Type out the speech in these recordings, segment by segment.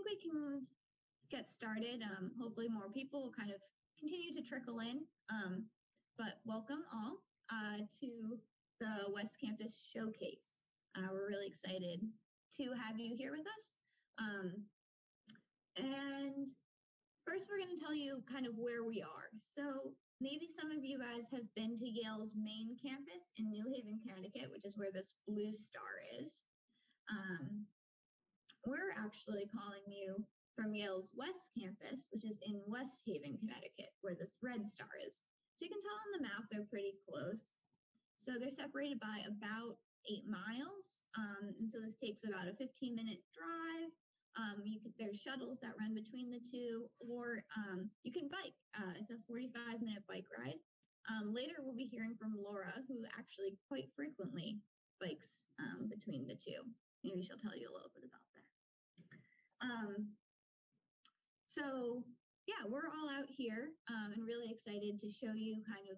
we can get started. Hopefully more people will kind of continue to trickle in, but welcome all to the West Campus Showcase. We're really excited to have you here with us. And first we're going to tell you kind of where we are. So maybe some of you guys have been to Yale's main campus in New Haven, Connecticut, which is where this blue star is. We're actually calling you from Yale's West Campus, which is in West Haven, Connecticut, where this red star is. So you can tell on the map they're pretty close. So they're separated by about 8 miles. And so this takes about a 15-minute drive. There's shuttles that run between the two, or you can bike. It's a 45-minute bike ride. Later, we'll be hearing from Laura, who actually quite frequently bikes between the two. Maybe she'll tell you a little bit about that. So yeah, we're all out here and really excited to show you kind of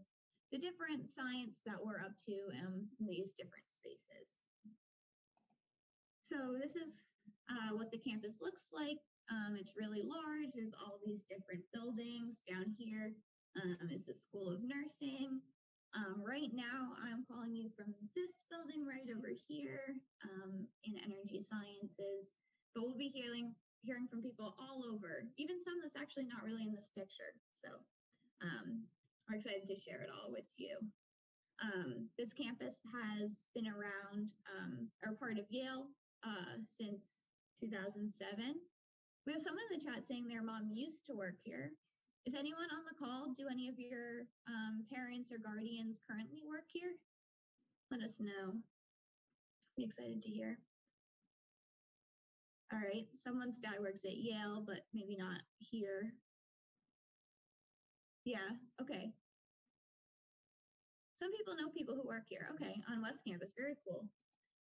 the different science that we're up to in these different spaces. So this is what the campus looks like. It's really large. There's all these different buildings. Down here is the School of Nursing. Right now, I'm calling you from this building right over here in Energy Sciences, but we'll be hearing from people all over, even some that's actually not really in this picture. So we're excited to share it all with you. This campus has been around or part of Yale since 2007. We have someone in the chat saying their mom used to work here. Is anyone on the call? Do any of your parents or guardians currently work here? Let us know. Be excited to hear. All right, someone's dad works at Yale, but maybe not here. Yeah, okay. Some people know people who work here. Okay, on West Campus, very cool.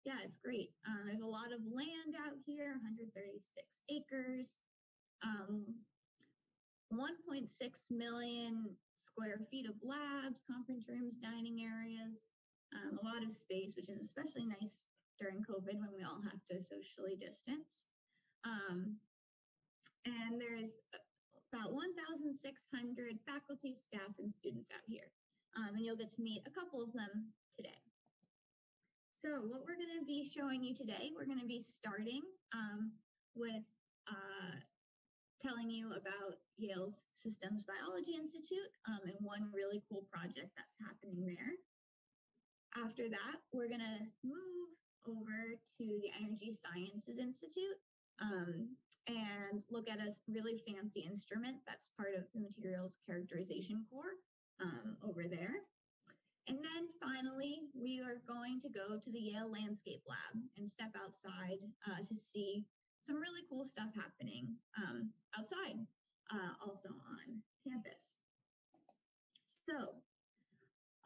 Yeah, it's great. There's a lot of land out here, 136 acres, 1.6 million square feet of labs, conference rooms, dining areas, a lot of space, which is especially nice during COVID when we all have to socially distance. And there's about 1,600 faculty, staff, and students out here. And you'll get to meet a couple of them today. So what we're going to be showing you today, we're going to be starting with telling you about Yale's Systems Biology Institute and one really cool project that's happening there. After that, we're going to move over to the Energy Sciences Institute and look at a really fancy instrument that's part of the Materials Characterization Core over there. And then finally, we are going to go to the Yale Landscape Lab and step outside to see some really cool stuff happening outside, also on campus. So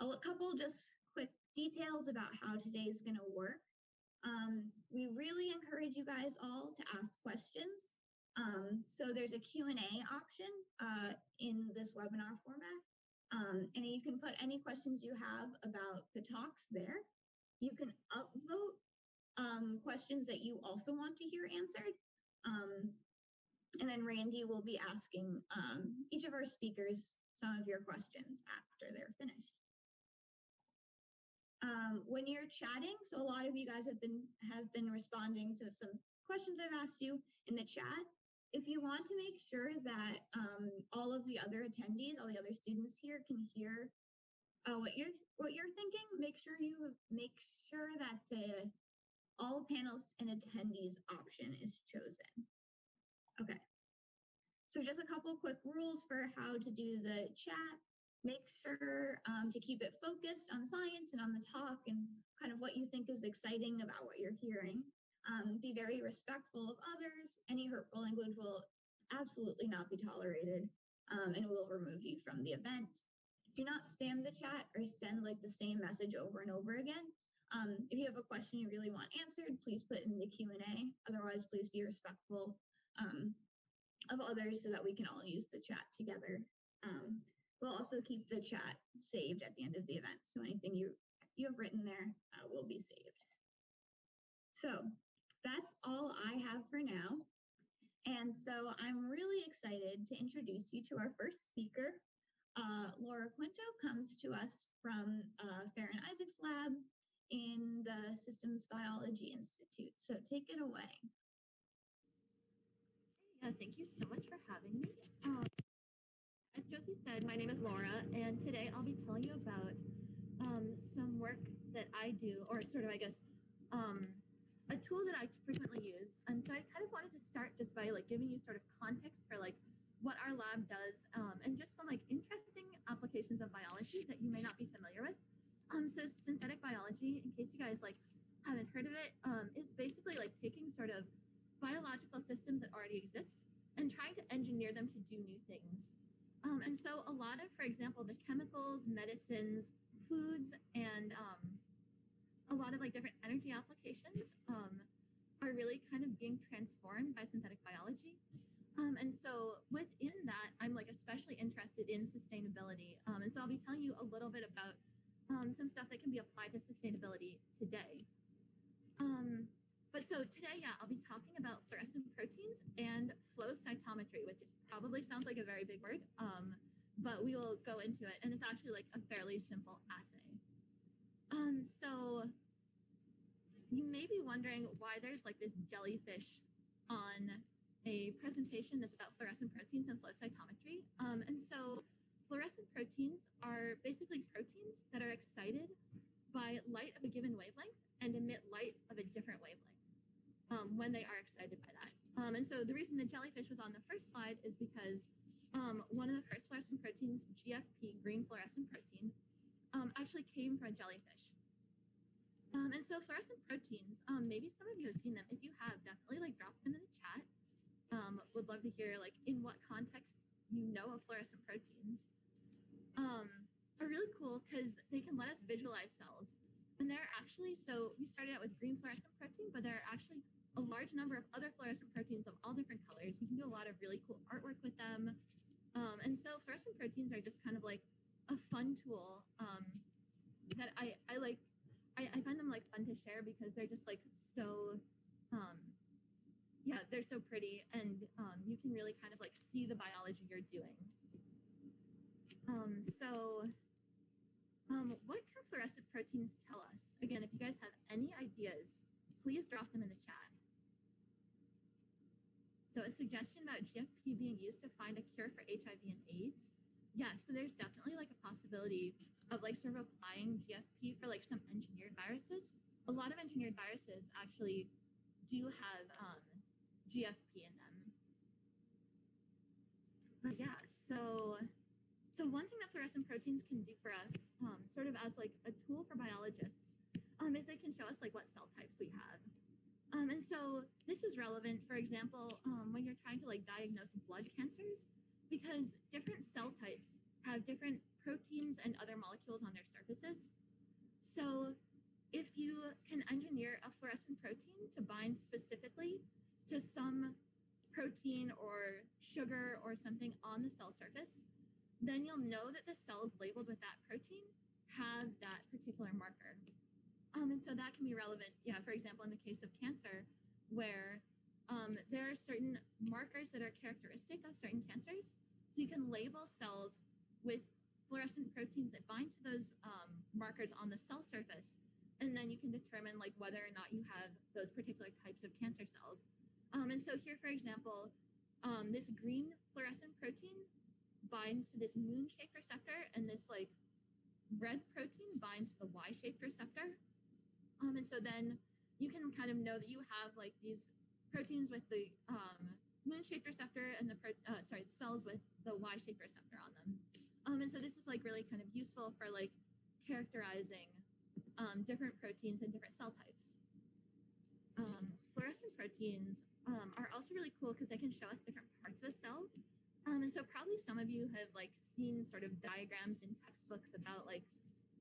a couple just quick details about how today's going to work. We really encourage you guys all to ask questions. So there's a Q&A option in this webinar format. And you can put any questions you have about the talks there. You can upvote questions that you also want to hear answered. And then Randy will be asking each of our speakers some of your questions after they're finished. When you're chatting, so a lot of you guys have been responding to some questions I've asked you in the chat. If you want to make sure that all of the other attendees, all the other students here can hear what you're thinking, make sure that the all panelists and attendees option is chosen. Okay. So just a couple quick rules for how to do the chat. Make sure to keep it focused on science and on the talk and kind of what you think is exciting about what you're hearing. Be very respectful of others. Any hurtful language will absolutely not be tolerated and will remove you from the event. Do not spam the chat or send like the same message over and over again. If you have a question you really want answered, please put it in the Q&A. Otherwise, please be respectful of others so that we can all use the chat together. We'll also keep the chat saved at the end of the event. So anything you have written there will be saved. So that's all I have for now. And And so I'm really excited to introduce you to our first speaker. Laura Quinto comes to us from Farron Isaac's lab in the Systems Biology Institute. So take it away. Yeah, thank you so much for having me. As Josie said, my name is Laura, and today I'll be telling you about some work that I do, or sort of, I guess, a tool that I frequently use. And so I kind of wanted to start just by like giving you sort of context for like what our lab does, and just some like interesting applications of biology that you may not be familiar with. So synthetic biology, in case you guys like haven't heard of it, is basically like taking sort of biological systems that already exist and trying to engineer them to do new things. And so a lot of, for example, the chemicals, medicines, foods, and a lot of like different energy applications are really kind of being transformed by synthetic biology. And so within that, I'm like especially interested in sustainability. And so I'll be telling you a little bit about some stuff that can be applied to sustainability today. But so today, yeah, I'll be talking about fluorescent proteins and flow cytometry, which probably sounds like a very big word, but we will go into it. And it's actually like a fairly simple assay. So you may be wondering why there's like this jellyfish on a presentation that's about fluorescent proteins and flow cytometry. And so fluorescent proteins are basically proteins that are excited by light of a given wavelength and emit light of a different wavelength when they are excited by that. And so the reason the jellyfish was on the first slide is because one of the first fluorescent proteins, GFP, green fluorescent protein, actually came from a jellyfish. And so fluorescent proteins, maybe some of you have seen them. If you have, definitely like drop them in the chat. Would love to hear like in what context you know of fluorescent proteins. Are really cool because they can let us visualize cells. And they're actually, so we started out with green fluorescent protein, but there are actually a large number of other fluorescent proteins of all different colors. You can do a lot of really cool artwork with them. And so fluorescent proteins are just kind of like a fun tool that I like. I find them like fun to share because they're just like so, yeah, they're so pretty, and you can really kind of like see the biology you're doing. What can fluorescent proteins tell us? Again, if you guys have any ideas, please drop them in the chat. So a suggestion about GFP being used to find a cure for HIV and AIDS. Yeah, so there's definitely like a possibility of like sort of applying GFP for like some engineered viruses. A lot of engineered viruses actually do have GFP in them. But yeah, so one thing that fluorescent proteins can do for us, sort of as like a tool for biologists, is they can show us like what cell types we have. And so this is relevant, for example, when you're trying to like diagnose blood cancers, because different cell types have different proteins and other molecules on their surfaces. So if you can engineer a fluorescent protein to bind specifically to some protein or sugar or something on the cell surface, then you'll know that the cells labeled with that protein have that particular marker. And so that can be relevant, yeah, for example, in the case of cancer, where there are certain markers that are characteristic of certain cancers. So you can label cells with fluorescent proteins that bind to those markers on the cell surface, and then you can determine like whether or not you have those particular types of cancer cells. And so here, for example, this green fluorescent protein binds to this moon-shaped receptor, and this like red protein binds to the Y-shaped receptor. And so then you can kind of know that you have like these proteins with the moon-shaped receptor and the cells with the Y-shaped receptor on them. And so this is like really kind of useful for like characterizing different proteins and different cell types. Fluorescent proteins are also really cool because they can show us different parts of a cell. And so probably some of you have like seen sort of diagrams in textbooks about like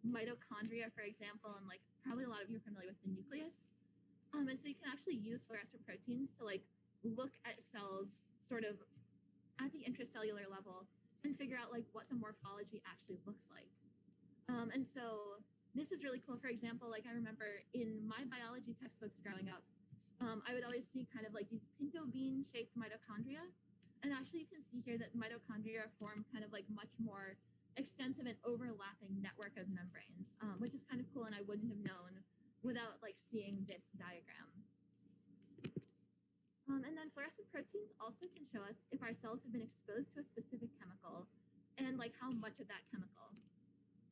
mitochondria, for example, and like probably a lot of you are familiar with the nucleus. And so you can actually use fluorescent proteins to like look at cells sort of at the intracellular level and figure out like what the morphology actually looks like. And so this is really cool. For example, like I remember in my biology textbooks growing up, I would always see kind of like these pinto bean shaped mitochondria. And actually you can see here that mitochondria form kind of like much more extensive and overlapping network of membranes, which is kind of cool. And I wouldn't have known without like seeing this diagram. And then fluorescent proteins also can show us if our cells have been exposed to a specific chemical and like how much of that chemical.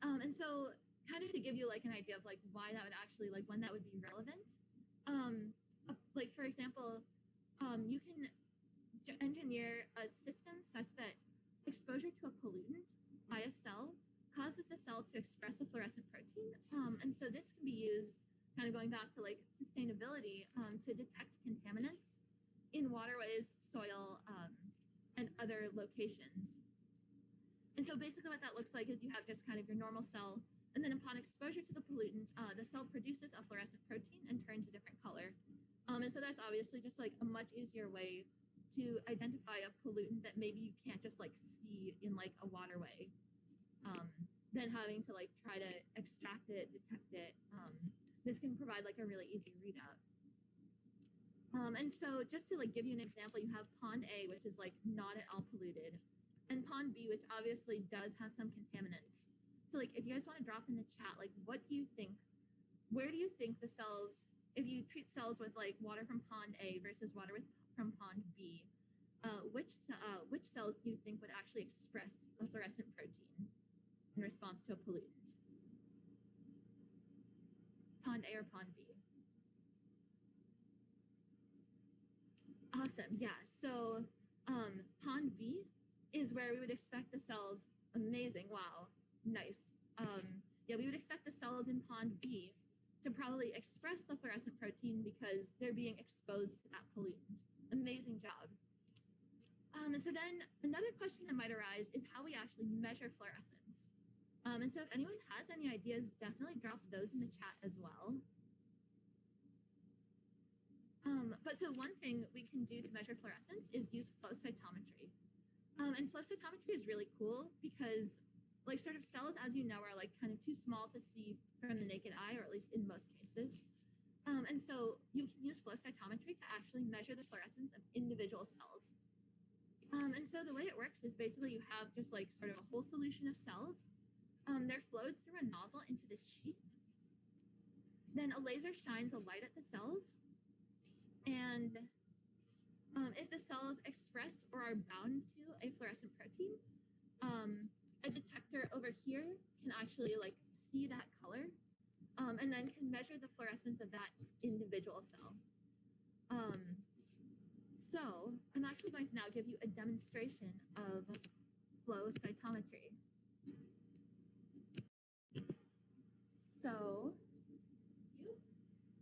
And so kind of to give you like an idea of like why that would actually like when that would be relevant. Like for example, you can engineer a system such that exposure to a pollutant by a cell causes the cell to express a fluorescent protein. And so this can be used kind of going back to like sustainability to detect contaminants in waterways, soil, and other locations. And so basically what that looks like is you have just kind of your normal cell, and then upon exposure to the pollutant, the cell produces a fluorescent protein and turns a different color. And so that's obviously just like a much easier way to identify a pollutant that maybe you can't just like see in like a waterway than having to like try to extract it, detect it. This can provide like a really easy readout. And so just to like give you an example, you have pond A, which is like not at all polluted, and pond B, which obviously does have some contaminants. So like if you guys want to drop in the chat, like what do you think, where do you think the cells, if you treat cells with like water from pond A versus water from pond B, which cells do you think would actually express a fluorescent protein in response to a pollutant? Pond A or pond B? Awesome, yeah. So pond B is where we would expect the cells, amazing, wow, nice. Yeah, we would expect the cells in pond B to probably express the fluorescent protein because they're being exposed to that pollutant. Amazing job. And so then another question that might arise is how we actually measure fluorescence. And so if anyone has any ideas, definitely drop those in the chat as well. But so one thing we can do to measure fluorescence is use flow cytometry. And flow cytometry is really cool because like sort of cells, as you know, are like kind of too small to see from the naked eye, or at least in most cases. And so you can use flow cytometry to actually measure the fluorescence of individual cells. And so the way it works is basically you have just like sort of a whole solution of cells. They're flowed through a nozzle into this sheath. Then a laser shines a light at the cells. And if the cells express or are bound to a fluorescent protein, a detector over here can actually like see that color and then can measure the fluorescence of that individual cell. So I'm actually going to now give you a demonstration of flow cytometry. So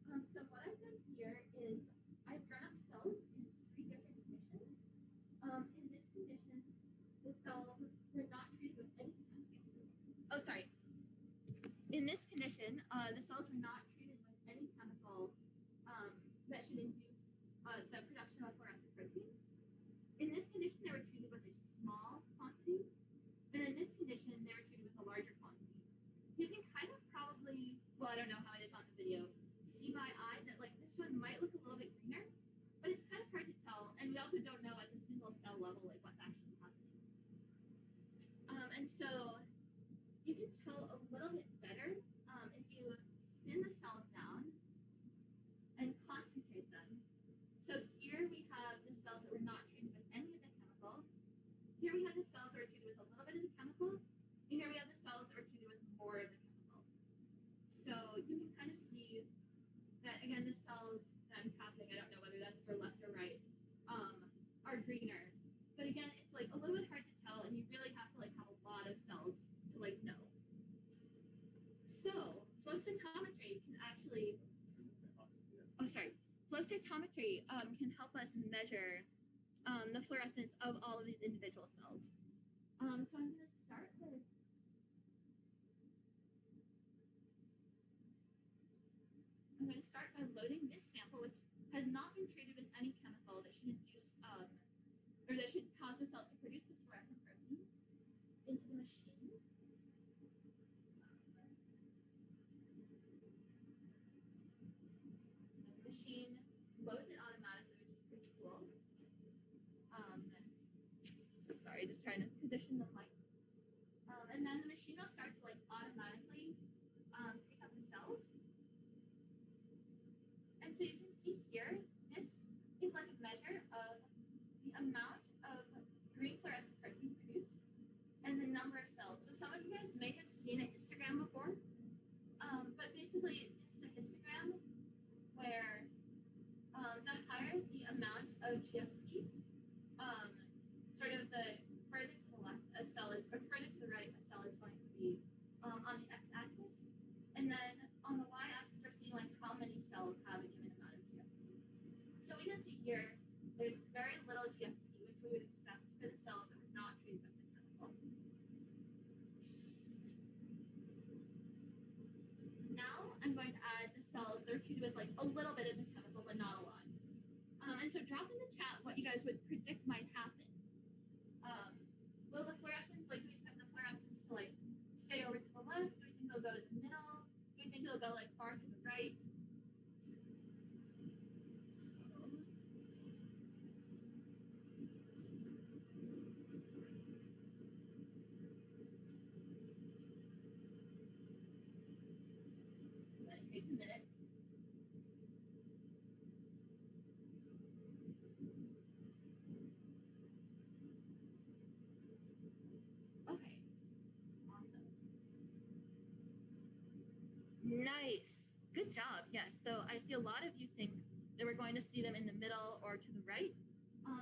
what I've done here is I've run up cells in 3 different conditions. In this condition, the cells were not treated with any chemical. Oh, sorry. In this condition, the cells were not treated with any chemical that should induce the production of fluorescent protein. In this condition, they were treated with a small quantity, and in this condition, they were treated with a larger quantity. So you can kind of probably, well, I don't know how it is on the video, see by eye that like this one might look a little bit greener, but it's kind of hard to tell, and we also don't know at the single cell level like what's actually happening. And so you can tell a little bit better if you spin the cells down and concentrate them. So here we have the cells that were not treated with any of the chemical. Here we have the cells that were treated with a little bit of the chemical, and here we have the cells that were treated with more of the chemical. So you can kind of see that, again, the cells that I'm tapping, I don't know whether that's for left or right, are greener. But again, it's like a little bit hard to tell, and you really have to like have a lot of cells to like know. So flow cytometry can actually, flow cytometry can help us measure the fluorescence of all of these individual cells. So I'm going to start with by loading this sample, which has not been treated with any chemical that should induce or that should cause the cell to produce this fluorescent protein, into the machine. The machine loads trying to position the mic. And then the machine will start to like automatically pick up the cells. And so you can see here, this is like a measure of the amount of green fluorescent protein produced and the number of cells. So some of you guys may have seen a histogram before, but basically this is a histogram where the higher the amount of GFP, sort of the further to the left a cell is, or further to the right a cell is going to be on the x-axis, and then on the y-axis we're seeing like how many cells have a given amount of GFP. So we can see here there's very little GFP, which we would expect for the cells that were not treated with the chemical. Now I'm going to add the cells that are treated with like a little bit of the chemical, but not a lot. And so drop in the chat what you guys would predict might happen. Will the fluorescence, like, do we expect the fluorescence to like stay over to the left? Do we think they'll go to the middle? Do we think they'll go like far to the right? It takes a minute. Okay, awesome. Nice. Good job. Yes. So I see a lot of you think that we're going to see them in the middle or to the right.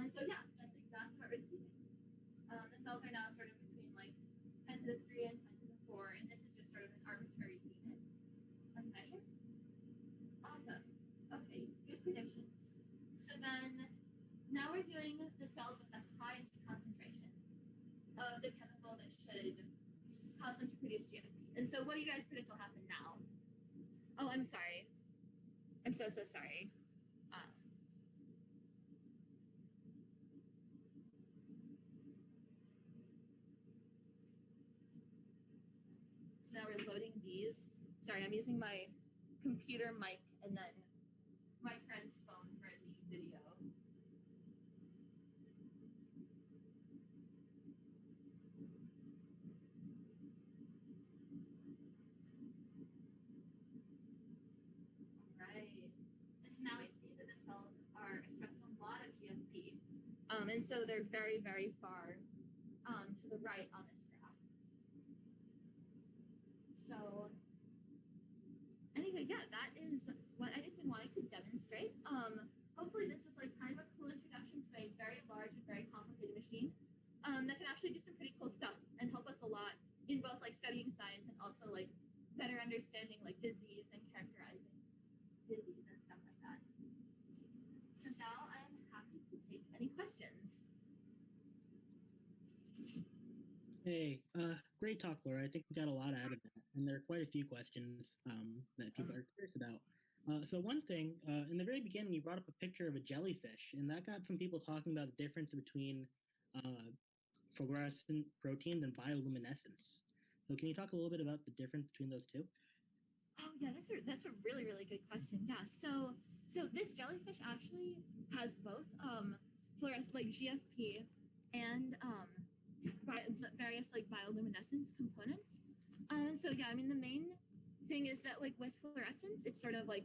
And so yeah, that's exactly what we're seeing. The cells are now sort of between like 10 to the 3 and 10 to the 4, and this is just sort of an arbitrary unit of measure. Awesome. Okay, good predictions. So then now we're doing the cells with the highest concentration of the chemical that should cause them to produce GFP. And so what do you guys predict will happen now? Oh, I'm sorry. I'm so sorry. So now we're loading these. Sorry, I'm using my computer mic and then my friend's phone for the video. Right. And so now we see that the cells are expressing a lot of GFP. And so they're very, very far to the right on this graph. So anyway, yeah, that is what I've been wanting to demonstrate. Hopefully this is like kind of a cool introduction to a very large and very complicated machine that can actually do some pretty cool stuff and help us a lot in both like studying science and also like better understanding like disease and characterizing disease and stuff like that. So now I'm happy to take any questions. Hey, great talk, Laura. I think we got a lot out of that, and there are quite a few questions that people are curious about. So one thing, in the very beginning, you brought up a picture of a jellyfish, and that got some people talking about the difference between fluorescent proteins and bioluminescence. So can you talk a little bit about the difference between those two? Oh yeah, that's a really, really good question. Yeah, so this jellyfish actually has both fluorescent like GFP and various like bioluminescence components. So yeah, I mean the main thing is that like with fluorescence, it's sort of like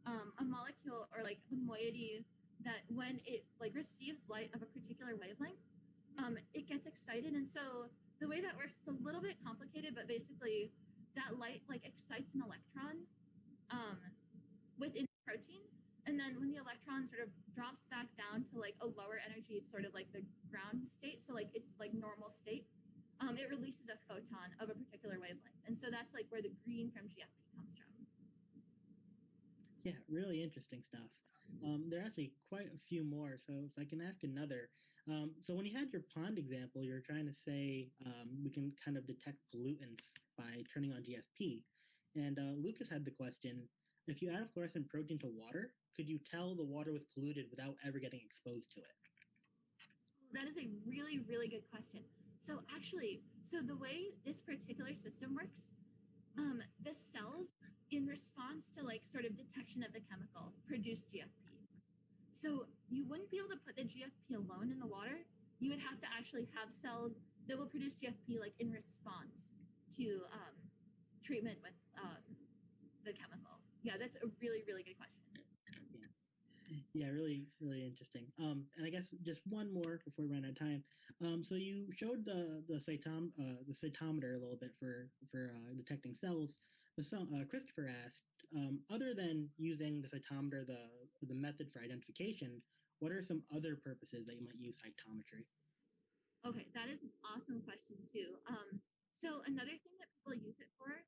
a molecule or like a moiety that when it like receives light of a particular wavelength, it gets excited. And so the way that works, it's a little bit complicated, but basically that light like excites an electron within the protein. And then when the electron sort of drops back down to like a lower energy, sort of like the ground state, so like it's like normal state, it releases a photon of a particular wavelength. And so that's like where the green from GFP comes from. Yeah, really interesting stuff. There are actually quite a few more, so if I can ask another. So when you had your pond example, you were trying to say we can kind of detect pollutants by turning on GFP. And Lucas had the question, if you add a fluorescent protein to water, could you tell the water was polluted without ever getting exposed to it? That is a really, really good question. So actually, the way this particular system works, the cells in response to like sort of detection of the chemical produce GFP. So you wouldn't be able to put the GFP alone in the water you would have to actually have cells that will produce GFP like in response to treatment with the chemical. Yeah, that's a really, really good question. Yeah, really, really interesting. And I guess just one more before we run out of time. So you showed the cytometer a little bit for detecting cells. But Christopher asked, other than using the cytometer, the method for identification, what are some other purposes that you might use cytometry? Okay, that is an awesome question too. So another thing that people use it for.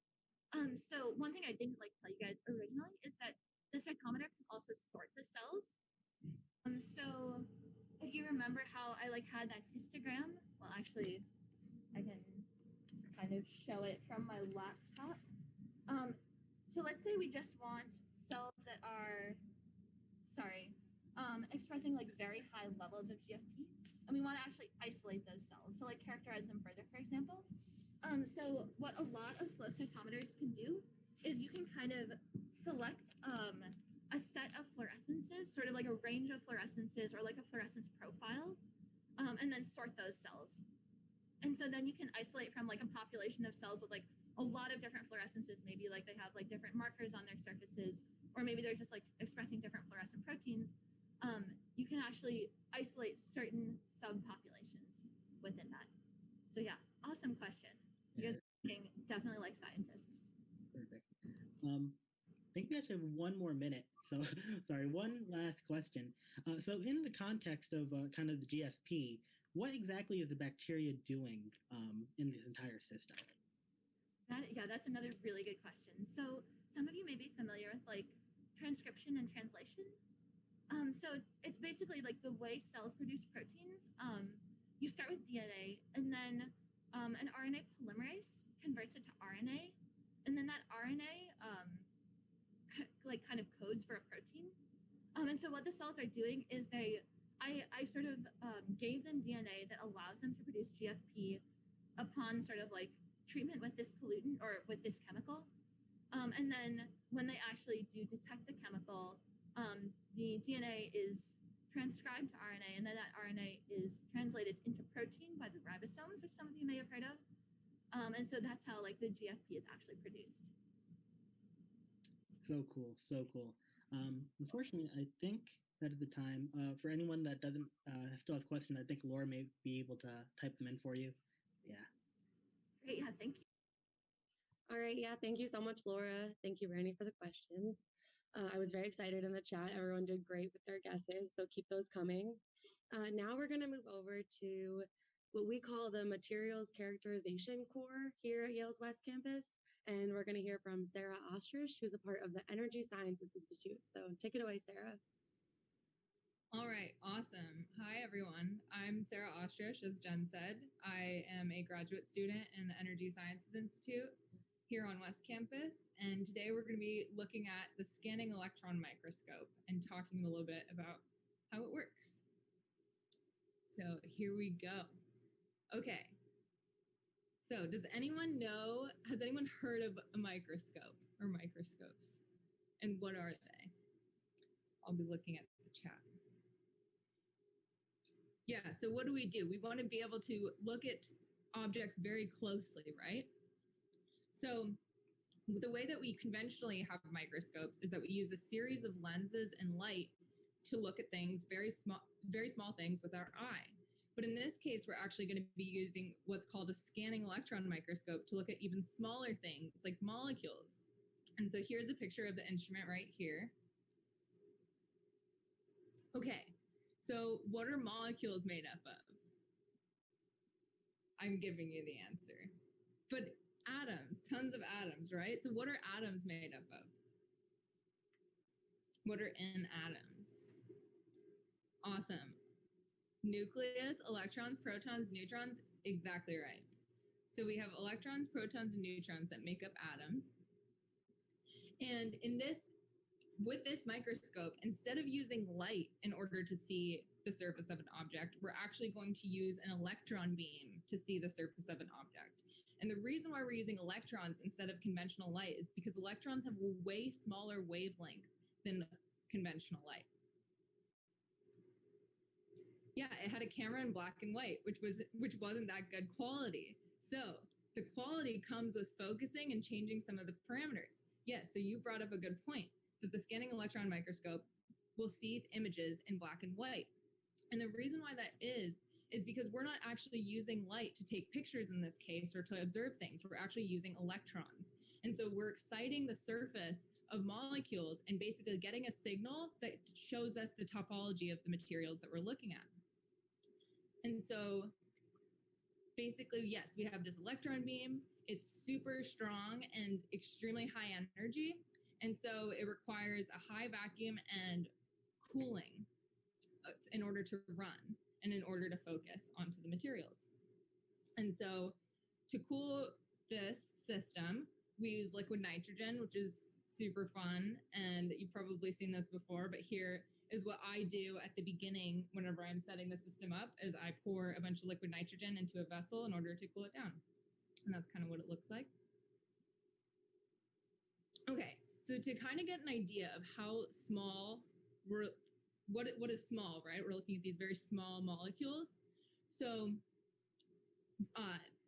So one thing I didn't like tell you guys originally is that the cytometer can also sort the cells. So if you remember how I like had that histogram, well, actually, I can kind of show it from my laptop. So let's say we just want cells that are, expressing like very high levels of GFP, and we want to actually isolate those cells, so like characterize them further, for example. So what a lot of flow cytometers can do is you can kind of select a set of fluorescences, sort of like a range of fluorescences or like a fluorescence profile, and then sort those cells. And so then you can isolate from like a population of cells with like a lot of different fluorescences. Maybe like they have like different markers on their surfaces, or maybe they're just like expressing different fluorescent proteins. You can actually isolate certain subpopulations within that. So yeah, awesome question. You guys are definitely like scientists. Perfect. I think we actually have one more minute. So sorry, one last question. So in the context of kind of the GFP, what exactly is the bacteria doing in this entire system? That's another really good question. So some of you may be familiar with like transcription and translation. So it's basically like the way cells produce proteins. You start with DNA, and then an RNA polymerase converts it to RNA, and then that RNA like kind of codes for a protein. And so what the cells are doing is I sort of gave them DNA that allows them to produce GFP upon sort of like treatment with this pollutant or with this chemical. And then when they actually do detect the chemical, the DNA is transcribed to RNA, and then that RNA is translated into protein by the ribosomes, which some of you may have heard of. And so that's how like the GFP is actually produced. So cool, so cool. Unfortunately, I think that is the time. For anyone that doesn't still have questions, I think Laura may be able to type them in for you. Yeah. Great, yeah, thank you. All right, yeah, thank you so much, Laura. Thank you, Randy, for the questions. I was very excited in the chat. Everyone did great with their guesses, so keep those coming. Now we're going to move over to what we call the Materials Characterization Core here at Yale's West Campus. And we're going to hear from Sarah Ostrich, who's a part of the Energy Sciences Institute. So take it away, Sarah. All right, awesome. Hi, everyone. I'm Sarah Ostrich, as Jen said. I am a graduate student in the Energy Sciences Institute here on West Campus. And today we're going to be looking at the scanning electron microscope and talking a little bit about how it works. So here we go. Okay. So does anyone know, has anyone heard of a microscope or microscopes? And what are they? I'll be looking at the chat. Yeah, so what do? We want to be able to look at objects very closely, right? So the way that we conventionally have microscopes is that we use a series of lenses and light to look at things, very small things with our eye. But in this case, we're actually going to be using what's called a scanning electron microscope to look at even smaller things like molecules. And so here's a picture of the instrument right here. Okay, so what are molecules made up of? I'm giving you the answer. But atoms, tons of atoms, right? So what are atoms made up of? What are in atoms? Awesome. Nucleus, electrons, protons, neutrons, exactly right. So we have electrons, protons, and neutrons that make up atoms. And with this microscope, instead of using light in order to see the surface of an object, we're actually going to use an electron beam to see the surface of an object. And the reason why we're using electrons instead of conventional light is because electrons have a way smaller wavelength than conventional light. Yeah, it had a camera in black and white, which wasn't that good quality. So the quality comes with focusing and changing some of the parameters. Yes, so you brought up a good point that the scanning electron microscope will see images in black and white. And the reason why that is because we're not actually using light to take pictures in this case or to observe things. We're actually using electrons. And so we're exciting the surface of molecules and basically getting a signal that shows us the topology of the materials that we're looking at. And so basically, yes, we have this electron beam. It's super strong and extremely high energy. And so it requires a high vacuum and cooling in order to run and in order to focus onto the materials. And so to cool this system, we use liquid nitrogen, which is super fun. And you've probably seen this before, but here is what I do at the beginning whenever I'm setting the system up is I pour a bunch of liquid nitrogen into a vessel in order to cool it down. And that's kind of what it looks like. Okay, so to kind of get an idea of how small what is small, right? We're looking at these very small molecules. So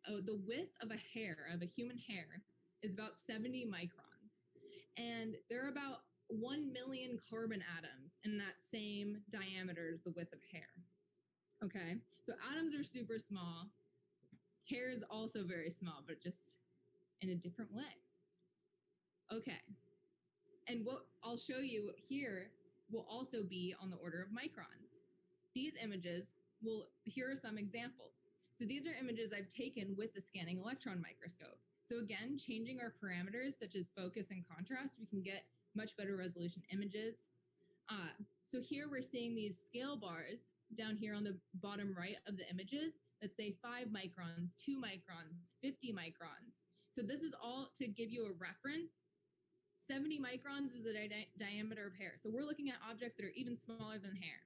the width of a hair, of a human hair, is about 70 microns. And there are about 1 million carbon atoms in that same diameter as the width of hair. Okay, so atoms are super small. Hair is also very small, but just in a different way. Okay, and what I'll show you here will also be on the order of microns. These images here are some examples. So these are images I've taken with the scanning electron microscope. So again, changing our parameters such as focus and contrast, we can get much better resolution images. So here we're seeing these scale bars down here on the bottom right of the images that say 5 microns, 2 microns, 50 microns. So this is all to give you a reference. 70 microns is the diameter of hair. So we're looking at objects that are even smaller than hair.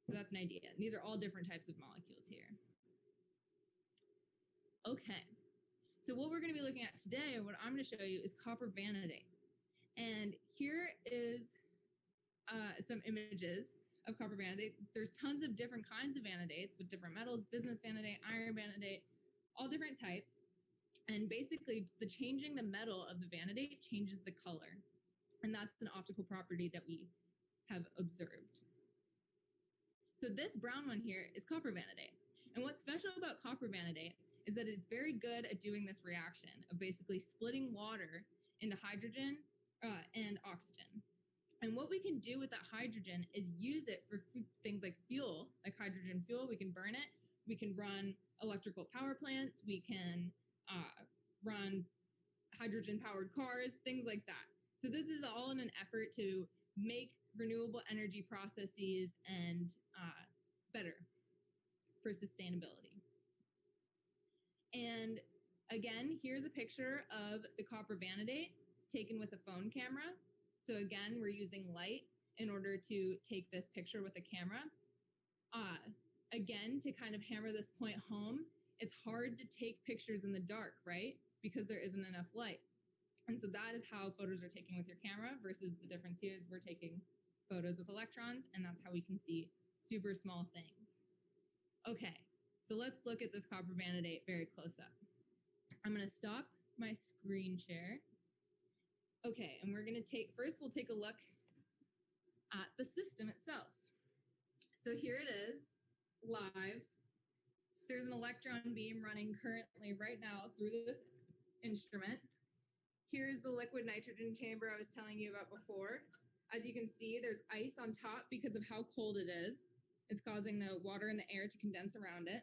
So that's an idea. And these are all different types of molecules here. Okay. So what we're going to be looking at today, and what I'm going to show you, is copper vanadate. And here is some images of copper vanadate. There's tons of different kinds of vanadates with different metals, bismuth vanadate, iron vanadate, all different types. And basically, changing the metal of the vanadate changes the color. And that's an optical property that we have observed. So this brown one here is copper vanadate. And what's special about copper vanadate is that it's very good at doing this reaction of basically splitting water into hydrogen and oxygen. And what we can do with that hydrogen is use it for things like fuel, like hydrogen fuel. We can burn it. We can run electrical power plants. We can run hydrogen-powered cars, things like that. So this is all in an effort to make renewable energy processes and better for sustainability. And again, here's a picture of the copper vanadate taken with a phone camera. So again, we're using light in order to take this picture with a camera. Again, to kind of hammer this point home, it's hard to take pictures in the dark, right? Because there isn't enough light. And so that is how photos are taken with your camera versus the difference here is we're taking photos with electrons, and that's how we can see super small things. Okay, so let's look at this copper vanadate very close up. I'm gonna stop my screen share. Okay, and we're gonna we'll take a look at the system itself. So here it is, live. There's an electron beam running currently right now through this instrument. Here's the liquid nitrogen chamber I was telling you about before. As you can see, there's ice on top because of how cold it is. It's causing the water and the air to condense around it.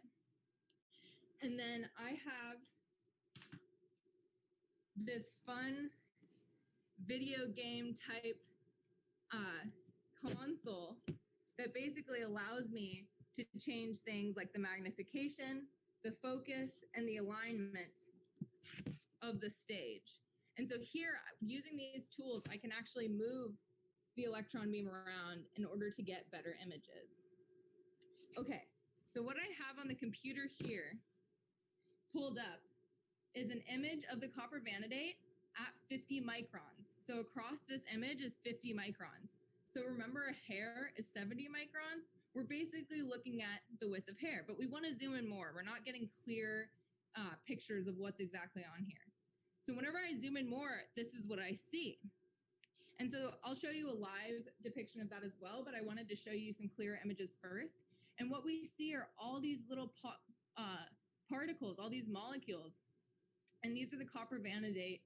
And then I have this fun video game type console that basically allows me to change things like the magnification, the focus, and the alignment of the stage. And so here, using these tools, I can actually move the electron beam around in order to get better images. Okay, so what I have on the computer here pulled up is an image of the copper vanadate at 50 microns. So across this image is 50 microns. So remember, a hair is 70 microns. we're basically looking at the width of hair, but we want to zoom in more. We're not getting clear pictures of what's exactly on here. So whenever I zoom in more, this is what I see. And so I'll show you a live depiction of that as well, but I wanted to show you some clearer images first. And what we see are all these little particles, all these molecules. And these are the copper vanadate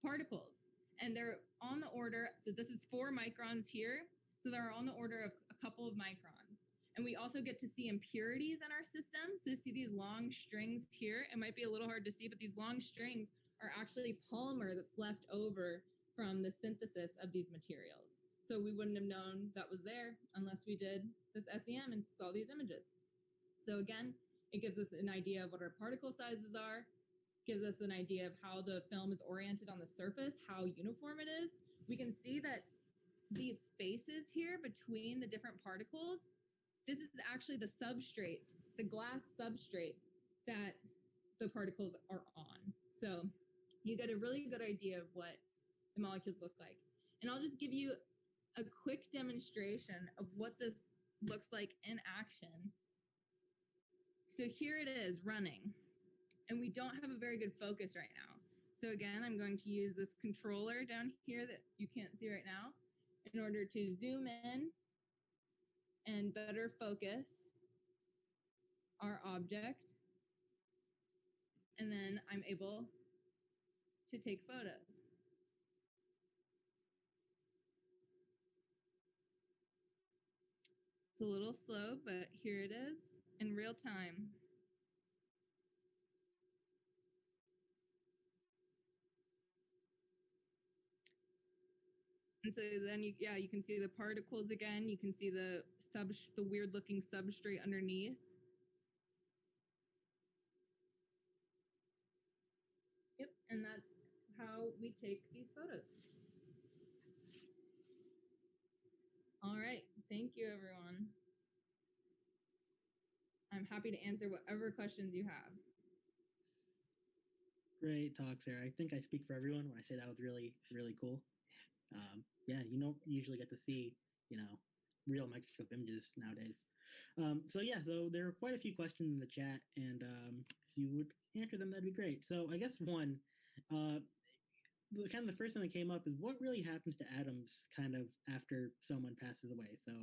particles. And they're on the order, so this is 4 microns here. So they're on the order of a couple of microns. And we also get to see impurities in our system. So you see these long strings here. It might be a little hard to see, but these long strings are actually polymer that's left over from the synthesis of these materials. So we wouldn't have known that was there unless we did this SEM and saw these images. So again, it gives us an idea of what our particle sizes are, gives us an idea of how the film is oriented on the surface, how uniform it is. We can see that these spaces here between the different particles, this is actually the substrate, the glass substrate that the particles are on. So you get a really good idea of what the molecules look like. And I'll just give you a quick demonstration of what this looks like in action. So here it is running, and we don't have a very good focus right now. So again, I'm going to use this controller down here that you can't see right now in order to zoom in and better focus our object. And then I'm able to take photos. It's a little slow, but here it is in real time. And so then you can see the particles again. You can see the weird looking substrate underneath. Yep, and that's how we take these photos. All right, thank you everyone. I'm happy to answer whatever questions you have. Great talk, Sarah. I think I speak for everyone when I say that was really, really cool. Yeah, you don't usually get to see, real microscope images nowadays. So there are quite a few questions in the chat, and if you would answer them, that'd be great. So I guess one, the first thing that came up is what really happens to atoms kind of after someone passes away. So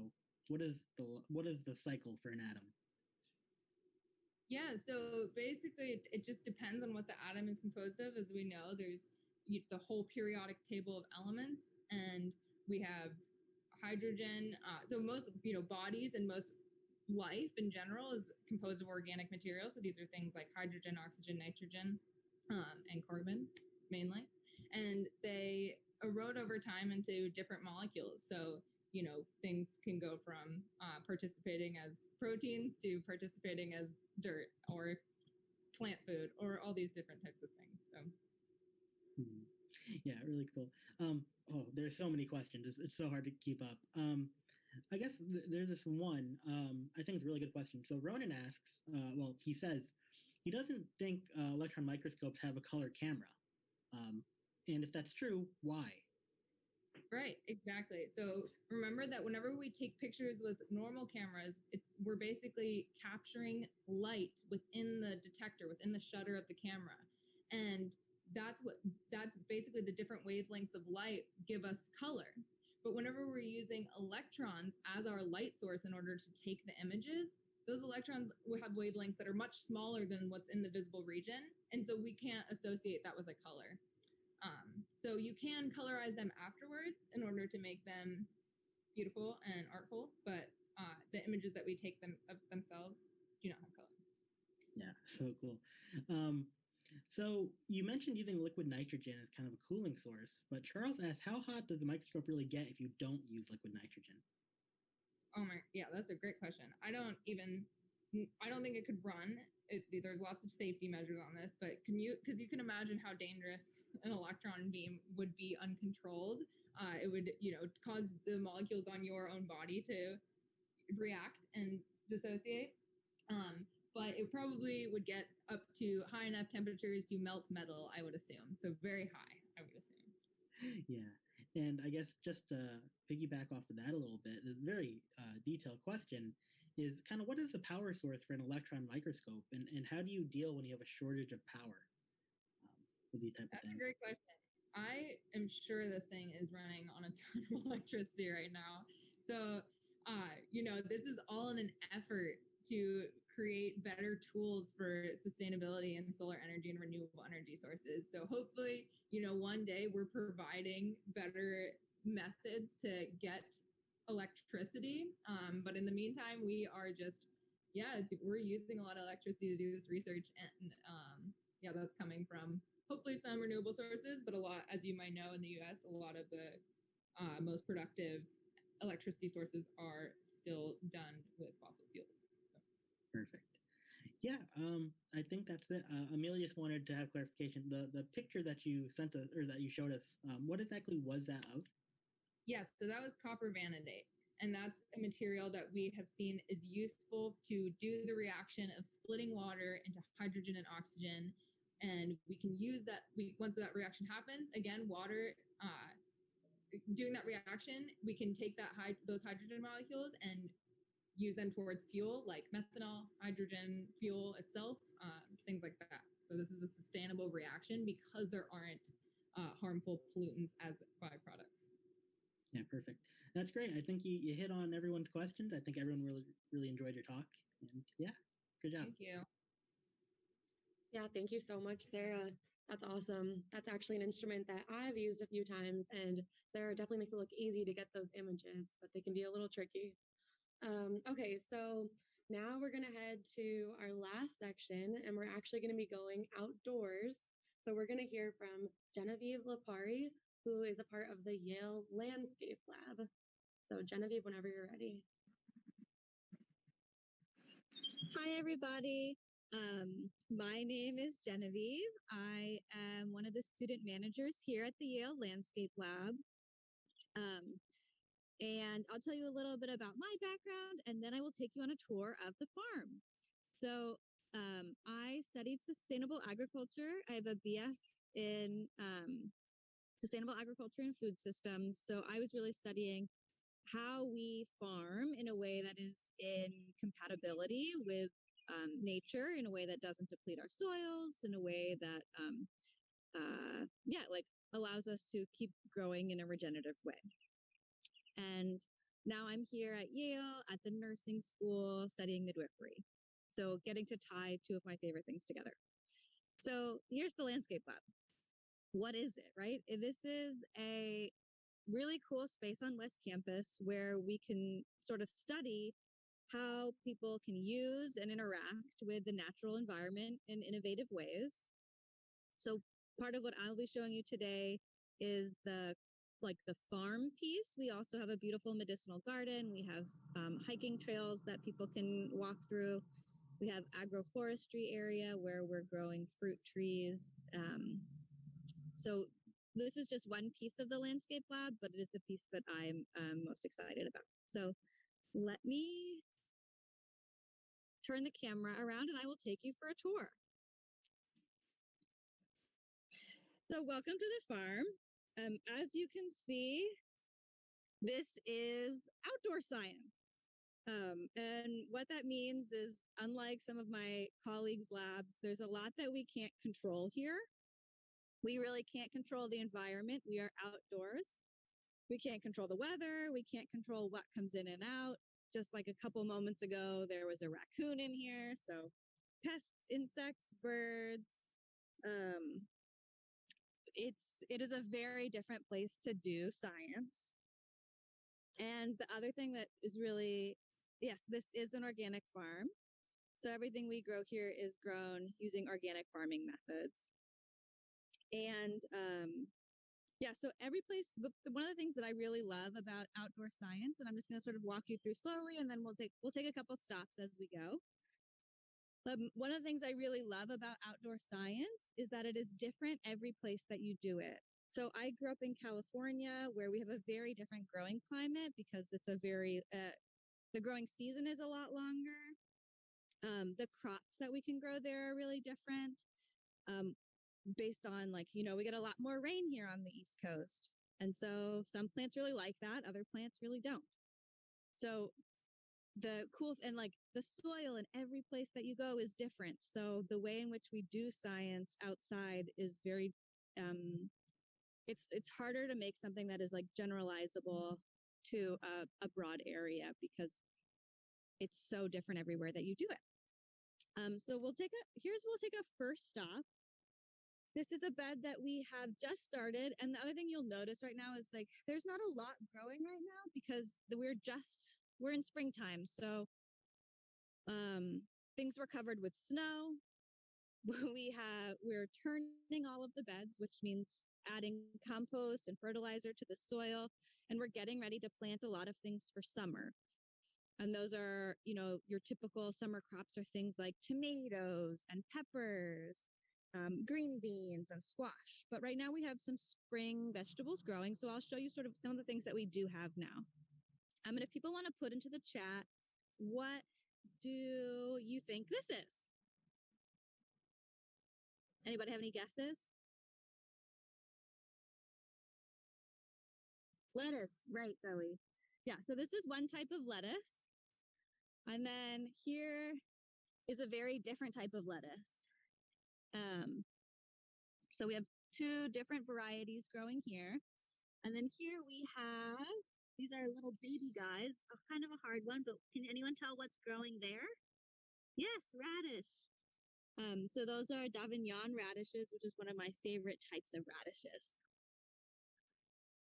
what is the cycle for an atom? Yeah, so basically it just depends on what the atom is composed of. As we know, there's the whole periodic table of elements, and we have hydrogen. So most bodies and most life in general is composed of organic materials. So these are things like hydrogen, oxygen, nitrogen, and carbon mainly. And they erode over time into different molecules. So things can go from participating as proteins to participating as dirt or plant food or all these different types of things. So. Yeah, really cool. There's so many questions. It's so hard to keep up. I guess there's this one. I think it's a really good question. So Ronan asks, he says he doesn't think electron microscopes have a color camera. And if that's true, why? Right, exactly. So remember that whenever we take pictures with normal cameras, we're basically capturing light within the detector, within the shutter of the camera. And that's basically the different wavelengths of light give us color. But whenever we're using electrons as our light source in order to take the images, those electrons will have wavelengths that are much smaller than what's in the visible region. And so we can't associate that with a color. So you can colorize them afterwards in order to make them beautiful and artful, but the images that we take them of themselves do not have color. Yeah, so cool. So you mentioned using liquid nitrogen as kind of a cooling source, but Charles asked, how hot does the microscope really get if you don't use liquid nitrogen? Yeah, that's a great question. I don't think it could run. There's lots of safety measures on this, but because you can imagine how dangerous an electron beam would be uncontrolled. It would, cause the molecules on your own body to react and dissociate. But it probably would get up to high enough temperatures to melt metal, I would assume. So very high, I would assume. Yeah. And I guess just to piggyback off of that a little bit, a very detailed question is kind of what is the power source for an electron microscope, and how do you deal when you have a shortage of power with these type of That's a things? great question. I am sure this thing is running on a ton of electricity right now. So, this is all in an effort to create better tools for sustainability and solar energy and renewable energy sources. So, hopefully, one day we're providing better methods to get electricity. But in the meantime, we are just, we're using a lot of electricity to do this research. And that's coming from hopefully some renewable sources, but a lot, as you might know, in the US, a lot of the most productive electricity sources are still done with fossil fuels. Perfect. Yeah, I think that's it. Amelia just wanted to have clarification. The picture that you sent us or that you showed us, what exactly was that of? Yes, so that was copper vanadate. And that's a material that we have seen is useful to do the reaction of splitting water into hydrogen and oxygen. And we can use that once that reaction happens, again, water doing that reaction, we can take those hydrogen molecules and use them towards fuel like methanol, hydrogen fuel itself, things like that. So this is a sustainable reaction because there aren't harmful pollutants as byproducts. Yeah, perfect. That's great. I think you hit on everyone's questions. I think everyone really enjoyed your talk. And yeah, good job. Thank you. Yeah, thank you so much, Sarah. That's awesome. That's actually an instrument that I've used a few times, and Sarah definitely makes it look easy to get those images, but they can be a little tricky. Okay, so now we're going to head to our last section, and we're actually going to be going outdoors. So we're going to hear from Genevieve Lapari, who is a part of the Yale Landscape Lab. So Genevieve, whenever you're ready. Hi, everybody. My name is Genevieve. I am one of the student managers here at the Yale Landscape Lab. And I'll tell you a little bit about my background, and then I will take you on a tour of the farm. So I studied sustainable agriculture. I have a BS in sustainable agriculture and food systems. So I was really studying how we farm in a way that is in compatibility with nature, in a way that doesn't deplete our soils, in a way that, allows us to keep growing in a regenerative way. And now I'm here at Yale at the nursing school studying midwifery. So getting to tie two of my favorite things together. So here's the Landscape Lab. What is it, right? This is a really cool space on West Campus where we can sort of study how people can use and interact with the natural environment in innovative ways. So part of what I'll be showing you today is the farm piece. We also have a beautiful medicinal garden. We have hiking trails that people can walk through. We have agroforestry area where we're growing fruit trees. So this is just one piece of the Landscape Lab, but it is the piece that I'm most excited about. So let me turn the camera around and I will take you for a tour. So welcome to the farm. As you can see, this is outdoor science. And what that means is, unlike some of my colleagues' labs, there's a lot that we can't control here. We really can't control the environment. We are outdoors. We can't control the weather. We can't control what comes in and out. Just like a couple moments ago, there was a raccoon in here. So pests, insects, birds. It is a very different place to do science. And the other thing that is really, yes, this is an organic farm. So everything we grow here is grown using organic farming methods. And so every place, one of the things that I really love about outdoor science, and I'm just going to sort of walk you through slowly, and then we'll take a couple stops as we go. One of the things I really love about outdoor science is that it is different every place that you do it. So I grew up in California, where we have a very different growing climate because it's the growing season is a lot longer. The crops that we can grow there are really different. Based on we get a lot more rain here on the East Coast. And so some plants really like that, other plants really don't. So the cool and like the soil in every place that you go is different. So the way in which we do science outside is very it's harder to make something that is like generalizable to a broad area because it's so different everywhere that you do it. So we'll take a first stop. This is a bed that we have just started. And the other thing you'll notice right now is like there's not a lot growing right now because we're in springtime. So things were covered with snow. We're turning all of the beds, which means adding compost and fertilizer to the soil. And we're getting ready to plant a lot of things for summer. And those are, your typical summer crops are things like tomatoes and peppers, green beans and squash. But right now we have some spring vegetables growing. So I'll show you sort of some of the things that we do have now. And if people want to put into the chat, what do you think this is? Anybody have any guesses? Lettuce, right, Zoe. Yeah, so this is one type of lettuce. And then here is a very different type of lettuce. So we have two different varieties growing here. And then here we have, these are little baby guys, kind of a hard one, but can anyone tell what's growing there? Yes, radish. So those are Davignon radishes, which is one of my favorite types of radishes.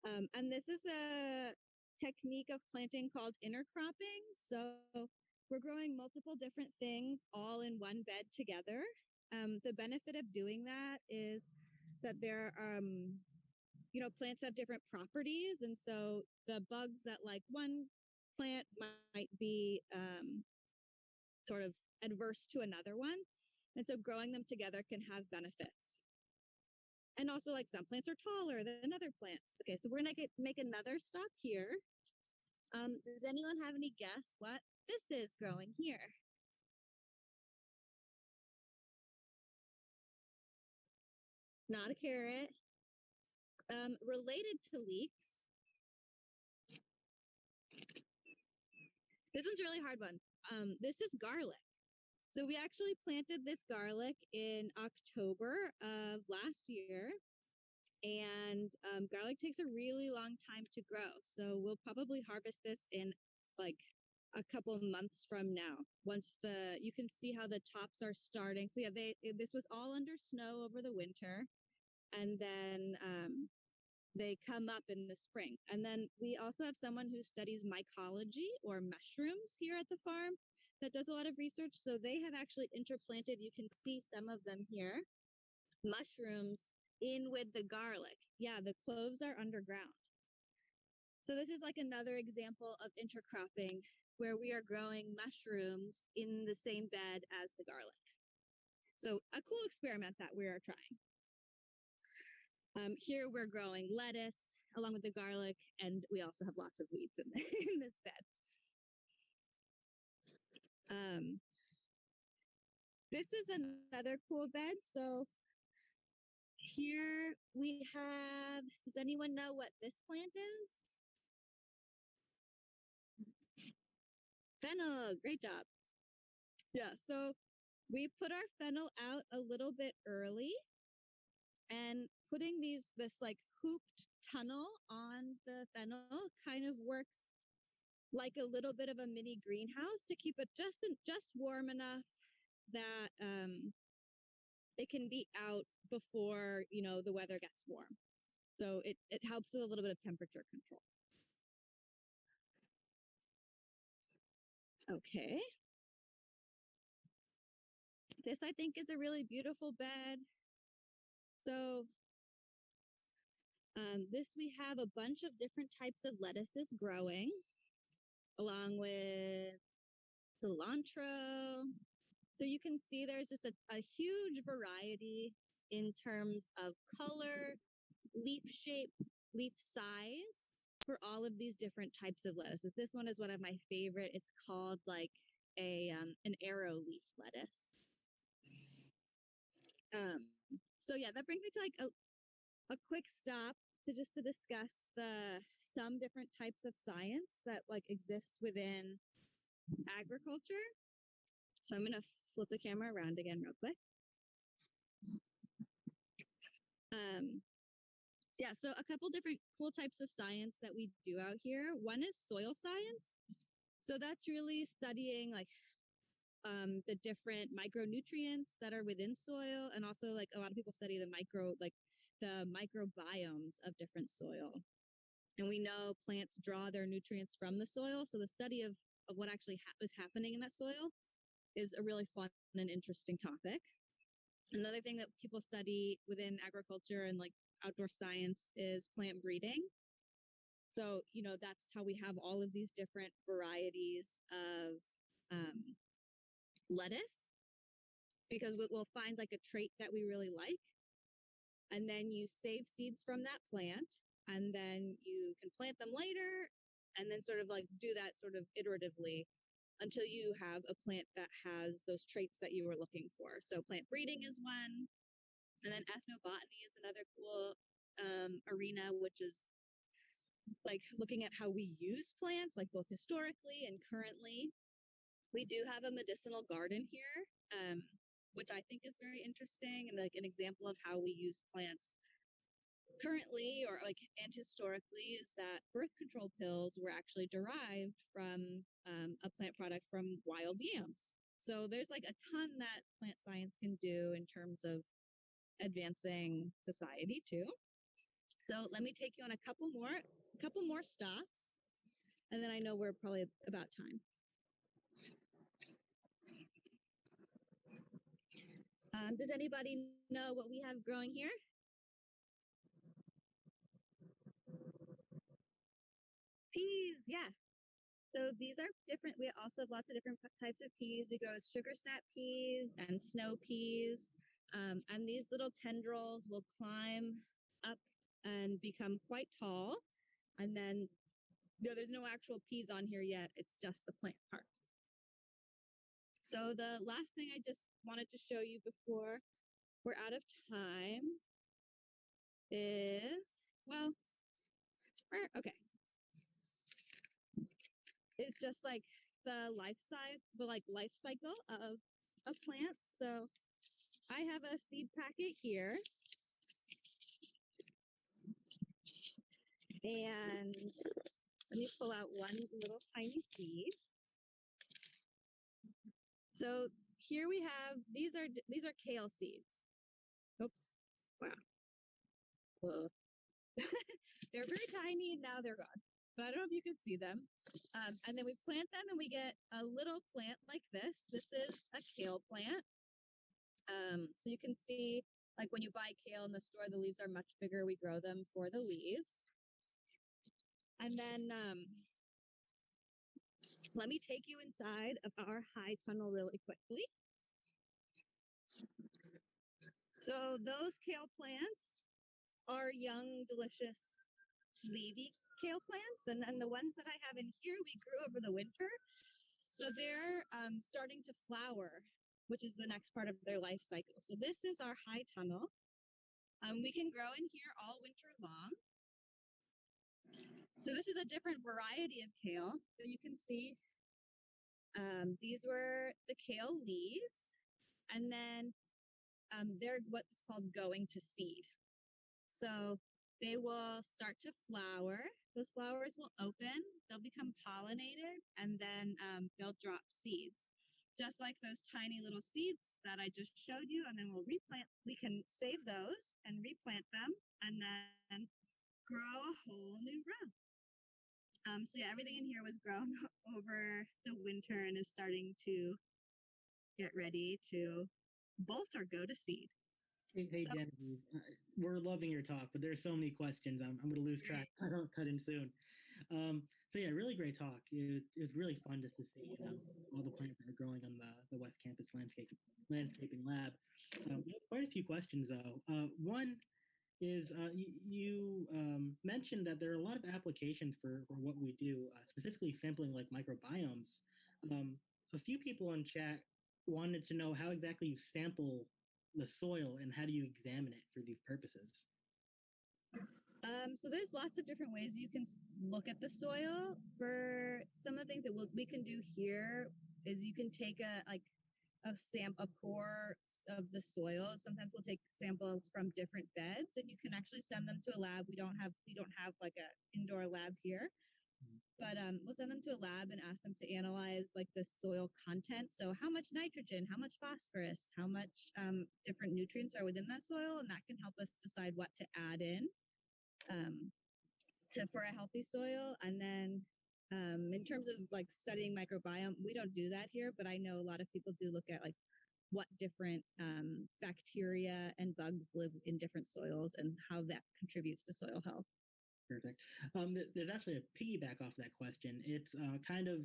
And this is a technique of planting called intercropping. So we're growing multiple different things all in one bed together. The benefit of doing that is that plants have different properties. And so the bugs that like one plant might be sort of adverse to another one. And so growing them together can have benefits. And also, like some plants are taller than other plants. Okay, so we're going to make another stop here. Does anyone have any guess what this is growing here? Not a carrot. Related to leeks. This one's a really hard one. This is garlic. So we actually planted this garlic in October of last year. And garlic takes a really long time to grow. So we'll probably harvest this in like a couple of months from now. Once you can see how the tops are starting. So yeah, this was all under snow over the winter. And then they come up in the spring. And then we also have someone who studies mycology or mushrooms here at the farm that does a lot of research. So they have actually interplanted, you can see some of them here, mushrooms in with the garlic. Yeah, the cloves are underground. So this is like another example of intercropping where we are growing mushrooms in the same bed as the garlic. So a cool experiment that we are trying. Here we're growing lettuce along with the garlic, and we also have lots of weeds in this bed. This is another cool bed. So here we have, does anyone know what this plant is? Fennel, great job. Yeah, so we put our fennel out a little bit early, and putting this like hooped tunnel on the fennel kind of works like a little bit of a mini greenhouse to keep it just warm enough that it can be out before the weather gets warm. So it helps with a little bit of temperature control. Okay. This I think is a really beautiful bed. So this we have a bunch of different types of lettuces growing along with cilantro. So you can see there's just a huge variety in terms of color, leaf shape, leaf size for all of these different types of lettuces. This one is one of my favorite. It's called like an arrow leaf lettuce. So yeah, that brings me to like a quick stop to discuss some different types of science that like exist within agriculture. So I'm gonna flip the camera around again real quick. Yeah, so a couple different cool types of science that we do out here. One is soil science. So that's really studying like the different micronutrients that are within soil, and also like a lot of people study the microbiomes of different soil. And we know plants draw their nutrients from the soil. So the study of what actually is happening in that soil is a really fun and interesting topic. Another thing that people study within agriculture and like outdoor science is plant breeding. So, you know, that's how we have all of these different varieties of lettuce, because we'll find like a trait that we really like. And then you save seeds from that plant, and then you can plant them later, and then sort of like do that sort of iteratively until you have a plant that has those traits that you were looking for. So plant breeding is one. And then ethnobotany is another cool arena, which is like looking at how we use plants, like both historically and currently. We do have a medicinal garden here, which I think is very interesting and like an example of how we use plants currently or like and historically, is that birth control pills were actually derived from a plant product from wild yams. So there's like a ton that plant science can do in terms of advancing society too. So let me take you on a couple more stops, and then I know we're probably about time. Does anybody know what we have growing here? Peas, yeah. So these are different. We also have lots of different types of peas. We grow sugar snap peas and snow peas. And these little tendrils will climb up and become quite tall. And then, no, there's no actual peas on here yet. It's just the plant part. So the last thing I just wanted to show you before we're out of time is, well, okay. It's just like the life cycle of plants. So I have a seed packet here. And let me pull out one little tiny seed. So here we have, these are kale seeds. Oops. Wow. Whoa. They're very tiny and now they're gone. But I don't know if you can see them. And then we plant them and we get a little plant like this. This is a kale plant. So you can see, like when you buy kale in the store, the leaves are much bigger. We grow them for the leaves. And then let me take you inside of our high tunnel really quickly. So those kale plants are young, delicious, leafy kale plants. And then the ones that I have in here, we grew over the winter. So they're starting to flower, which is the next part of their life cycle. So this is our high tunnel. We can grow in here all winter long. So this is a different variety of kale. So you can see these were the kale leaves, and then they're what's called going to seed. So they will start to flower. Those flowers will open, they'll become pollinated, and then they'll drop seeds. Just like those tiny little seeds that I just showed you, and then we'll replant. We can save those and replant them, and then grow a whole new row. So yeah, everything in here was grown over the winter and is starting to get ready to bolt or go to seed. Hey, So- Genevieve, we're loving your talk, but there's so many questions. I'm going to lose track. I don't cut in soon. So yeah, really great talk. It was really fun just to see all the plants that are growing on the West Campus Landscaping Lab. We have quite a few questions though. One is you mentioned that there are a lot of applications for what we do, specifically sampling like microbiomes. A few people on chat wanted to know how exactly you sample the soil and how do you examine it for these purposes? So there's lots of different ways you can look at the soil. For some of the things that we can do here is you can take a core of the soil. Sometimes we'll take samples from different beds, and you can actually send them to a lab. We don't have like a indoor lab here, but we'll send them to a lab and ask them to analyze like the soil content. So how much nitrogen, how much phosphorus, how much different nutrients are within that soil, and that can help us decide what to add in um, for a healthy soil. And then in terms of like studying microbiome, we don't do that here, but I know a lot of people do look at like what different bacteria and bugs live in different soils and how that contributes to soil health. Perfect. There's actually a piggyback off that question. It's kind of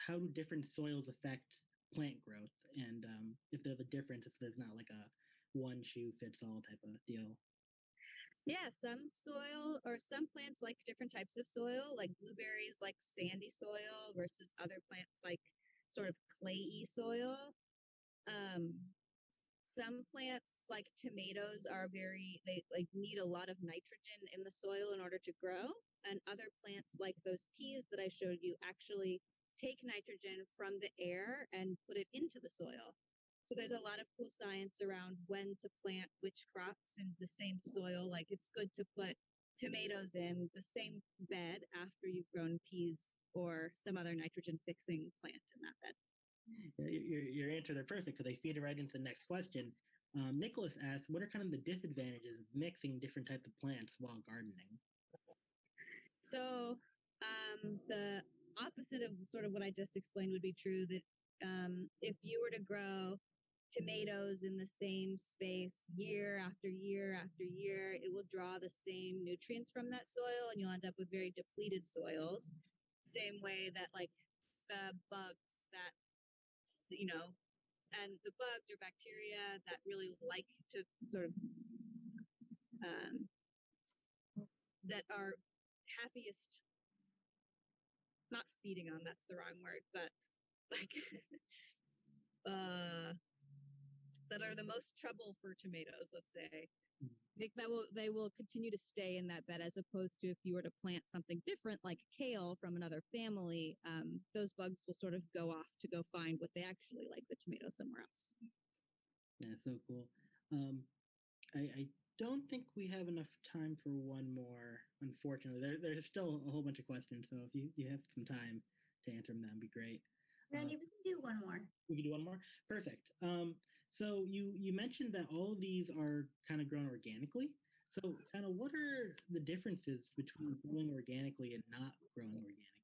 how do different soils affect plant growth, and if there's a difference, if there's not like a one shoe fits all type of deal. Yeah, some plants like different types of soil, like blueberries like sandy soil versus other plants like sort of clayey soil. Um, some plants like tomatoes they like need a lot of nitrogen in the soil in order to grow, and other plants like those peas that I showed you actually take nitrogen from the air and put it into the soil. So there's a lot of cool science around when to plant which crops in the same soil. Like it's good to put tomatoes in the same bed after you've grown peas or some other nitrogen fixing plant in that bed. Your answers are perfect because they feed right into the next question. Nicholas asks, what are kind of the disadvantages of mixing different types of plants while gardening? So the opposite of sort of what I just explained would be true, that if you were to grow tomatoes in the same space year after year after year, it will draw the same nutrients from that soil and you'll end up with very depleted soils. Same way that like the bugs that, and the bugs or bacteria that really like to sort of, that are happiest, not feeding on, that's the wrong word, but like, that are the most trouble for tomatoes, let's say. They will continue to stay in that bed, as opposed to if you were to plant something different like kale from another family, those bugs will sort of go off to go find what they actually like, the tomato, somewhere else. Yeah, so cool. I don't think we have enough time for one more, unfortunately. There's still a whole bunch of questions, so if you have some time to answer them, that'd be great. Randy, we can do one more. We can do one more? Perfect. So you mentioned that all of these are kind of grown organically. So kind of what are the differences between growing organically and not growing organically?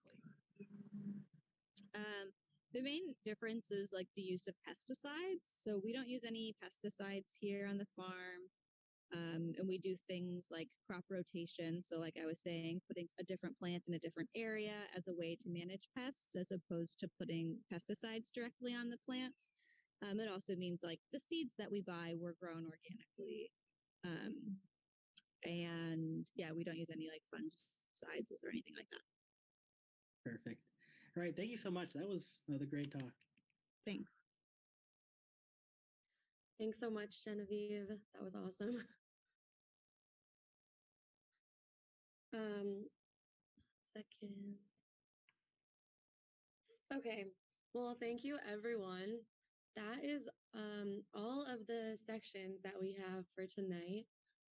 The main difference is like the use of pesticides. So we don't use any pesticides here on the farm. And we do things like crop rotation. So like I was saying, putting a different plant in a different area as a way to manage pests, as opposed to putting pesticides directly on the plants. It also means like the seeds that we buy were grown organically. And yeah, we don't use any like fungicides or anything like that. Perfect. All right. Thank you so much. That was another great talk. Thanks. Thanks so much, Genevieve. That was awesome. Second. Okay. Well, thank you, everyone. That is all of the sections that we have for tonight.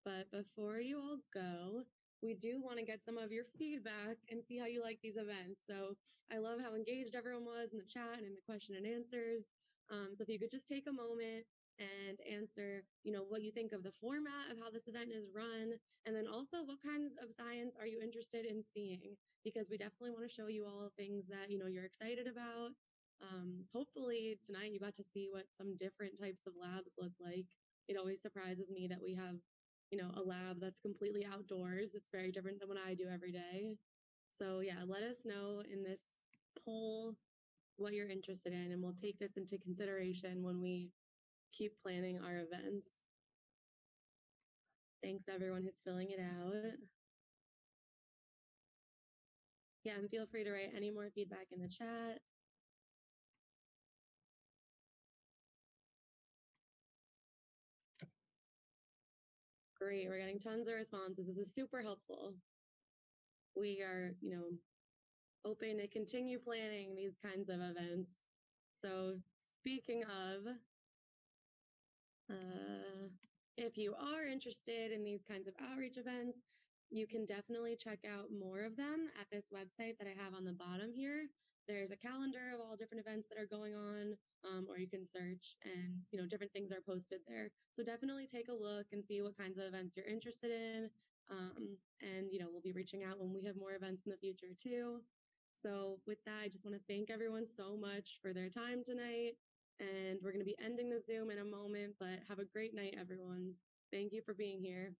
But before you all go, we do want to get some of your feedback and see how you like these events. So I love how engaged everyone was in the chat and in the question and answers. So if you could just take a moment and answer, what you think of the format of how this event is run, and then also what kinds of science are you interested in seeing? Because we definitely want to show you all things that, you're excited about. Hopefully tonight you got to see what some different types of labs look like. It always surprises me that we have, a lab that's completely outdoors. It's very different than what I do every day. So yeah, let us know in this poll what you're interested in, and we'll take this into consideration when we keep planning our events. Thanks everyone who's filling it out. Yeah, and feel free to write any more feedback in the chat. Great. We're getting tons of responses. This is super helpful. We are, open to continue planning these kinds of events. So speaking of, if you are interested in these kinds of outreach events, you can definitely check out more of them at this website that I have on the bottom here. There's a calendar of all different events that are going on, or you can search and, different things are posted there. So definitely take a look and see what kinds of events you're interested in. And, we'll be reaching out when we have more events in the future too. So with that, I just want to thank everyone so much for their time tonight. And we're going to be ending the Zoom in a moment, but have a great night, everyone. Thank you for being here.